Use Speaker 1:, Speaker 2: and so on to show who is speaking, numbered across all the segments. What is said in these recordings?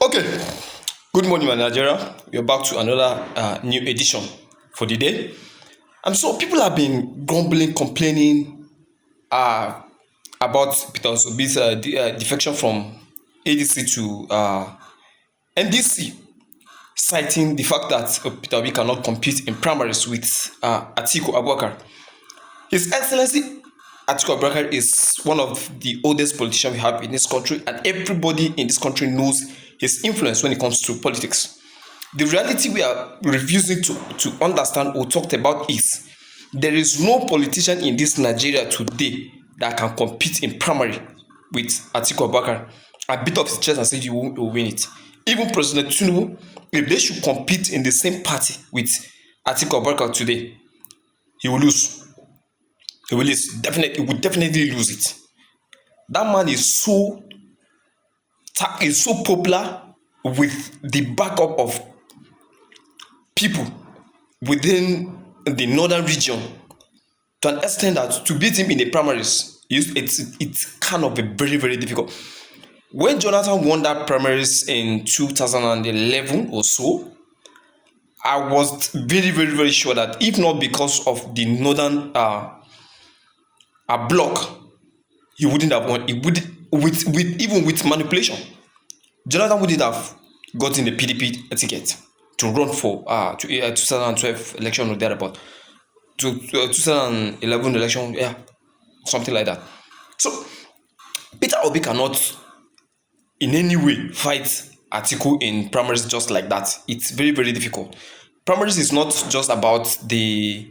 Speaker 1: Okay, good morning, my Nigeria. We're back to another new edition for the day. And so people have been grumbling, complaining uh, about Peter Obi's defection from ADC to NDC, citing the fact that Peter Obi cannot compete in primaries with Atiku Abubakar. His Excellency Atiku Abubakar is one of the oldest politicians we have in this country, and everybody in this country knows his influence when it comes to politics. The reality we are refusing to understand or talked about is there is no politician in this Nigeria today that can compete in primary with Atiku Abubakar and beat up his chest and say he will win it. Even President Tinubu, if they should compete in the same party with Atiku Abubakar today, he will lose. He will definitely lose it. That man is so popular with the backup of people within the northern region to an extent that to beat him in the primaries it's kind of a very difficult. When Jonathan won that primaries in 2011 or so, I was very sure that if not because of the northern block, he wouldn't have won. He would even with manipulation, Jonathan wouldn't have gotten the PDP ticket to run for 2012 election or thereabout, to 2011 election, yeah, something like that. So Peter Obi cannot in any way fight Atiku in primaries just like that. It's very difficult. Primaries is not just about the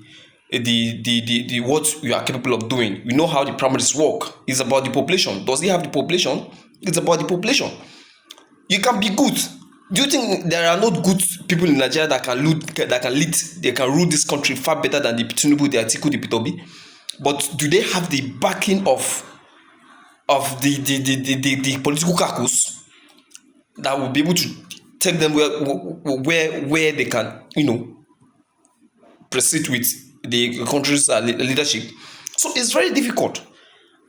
Speaker 1: what you are capable of doing. We know how the primaries work. It's about the population. Does he have the population? It's about the population. You can be good. Do you think there are not good people in Nigeria that can rule this country far better than the Tinubu, the Atiku, the Peter Obi? But do they have the backing of the political caucus that will be able to take them where they can, proceed with the country's leadership? So it's very difficult.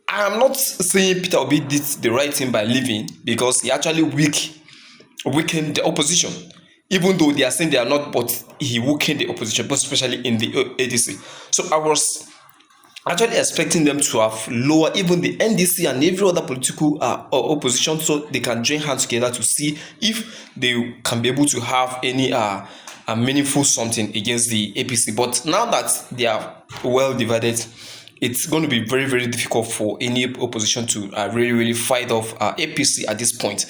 Speaker 1: I am not saying Peter Obi did the right thing by leaving, because he actually weakened the opposition. Even though they are saying they are not, but he weakened the opposition, but especially in the ADC. So I was actually expecting them to have lowered even the NDC and every other political opposition, so they can join hands together to see if they can be able to have any meaningful something against the APC. But now that they are well divided, it's going to be very difficult for any opposition to really fight off APC at this point,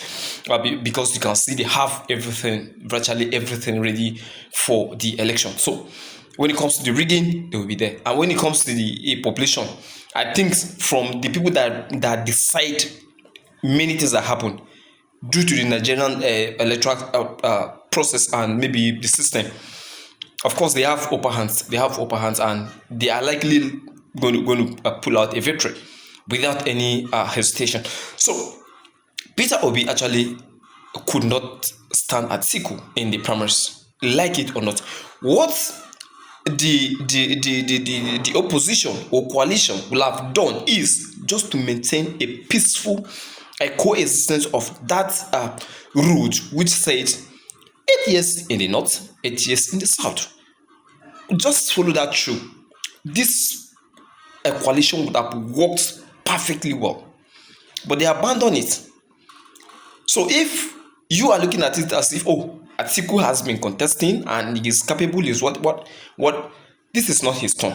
Speaker 1: because you can see they have virtually everything ready for the election. So when it comes to the rigging, they will be there. And when it comes to the population, I think from the people that decide many things that happen due to the Nigerian electoral process and maybe the system, of course they have upper hands. And they are likely going to pull out a victory without any hesitation. So Peter Obi actually could not stand Atiku in the primaries, like it or not. What the opposition or coalition will have done is just to maintain a peaceful coexistence of that route, which said 8 years in the north, 8 years in the south. Just follow that through. This coalition would have worked perfectly well, but they abandoned it. So if you are looking at it as if, Atiku has been contesting and he is capable, is what this is not his turn.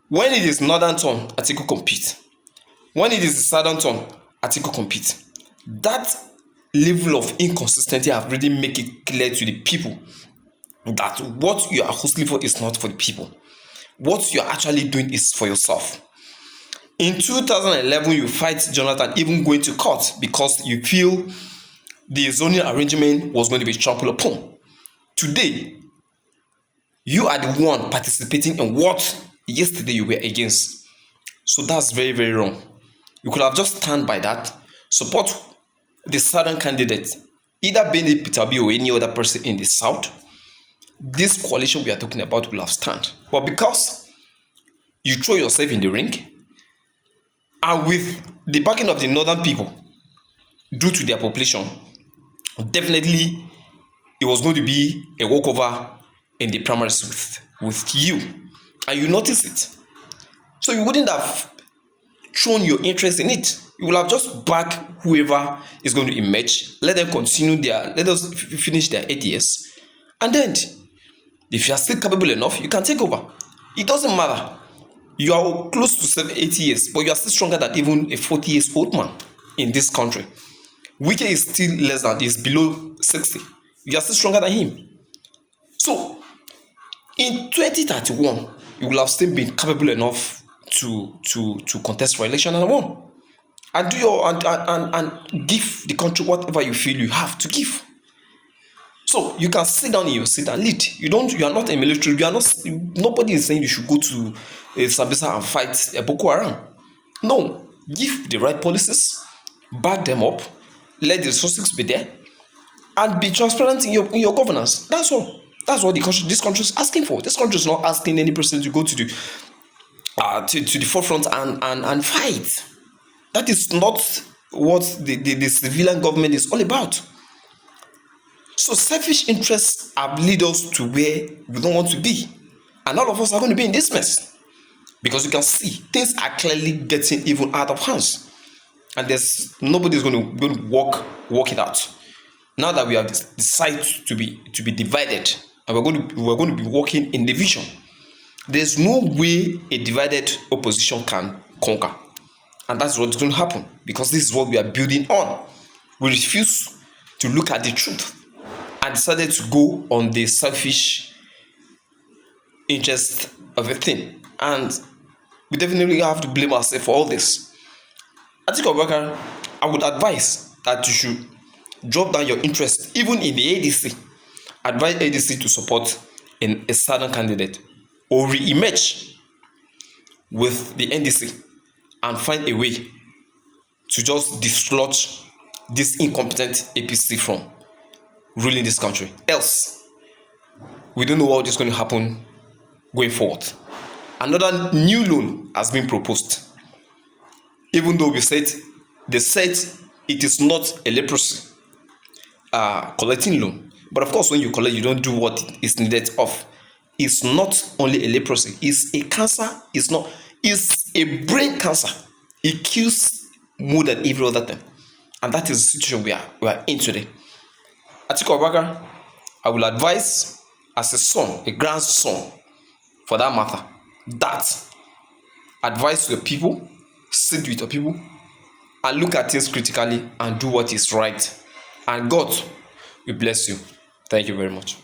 Speaker 1: When it is northern turn, Atiku compete. When it is the southern turn, Atiku compete. That level of inconsistency have really make it clear to the people that what you are hustling for is not for the people. What you are actually doing is for yourself. In 2011, you fight Jonathan, even going to court, because you feel the zoning arrangement was going to be trampled upon. Today, you are the one participating in what yesterday you were against. So that's very wrong. You could have just stand by that, support the southern candidate, either Benny Peter Obi or any other person in the south. This coalition we are talking about will have stand. But because you throw yourself in the ring, and with the backing of the northern people, due to their population, definitely it was going to be a walkover in the primaries with you, and you notice it. So you wouldn't have shown your interest in it. You will have just backed whoever is going to emerge. Let them continue let us finish their 8 years, and then if you are still capable enough, you can take over. It doesn't matter. You are close to 80 years, but you are still stronger than even a 40 years old man in this country. Wike is still less than, is below 60. You are still stronger than him. So in 2031, you will have still been capable enough to contest for election and won. And do your and give the country whatever you feel you have to give. So you can sit down in your seat and lead. You are not a military, nobody is saying you should go to Sambisa and fight a Boko Haram. No, give the right policies, back them up, let the resources be there, and be transparent in your governance. That's all. That's what this country is asking for. This country is not asking any person to go to the forefront and fight. That is not what the civilian government is all about. So selfish interests have led us to where we don't want to be. And all of us are going to be in this mess. Because you can see things are clearly getting even out of hands. And there's nobody's going to work it out. Now that we have decided to be divided, and we're going to be working in division. There's no way a divided opposition can conquer. And that's what's going to happen. Because this is what we are building on. We refuse to look at the truth and decided to go on the selfish interest of a thing. And we definitely have to blame ourselves for all this. I think, I would advise that you should drop down your interest, even in the ADC. Advise ADC to support a certain candidate or re-emerge with the NDC and find a way to just dislodge this incompetent APC from ruling this country. Else, we don't know what is going to happen going forward. Another new loan has been proposed. Even though they said it is not a leprosy collecting loan. But of course, when you collect, you don't do what is needed of. It's not only a leprosy, it's a cancer, it's a brain cancer. It kills more than every other thing. And that is the situation we are in today. Atiku Abubakar, I will advise as a son, a grandson, for that matter, that advise your people, sit with your people, and look at things critically and do what is right. And God will bless you. Thank you very much.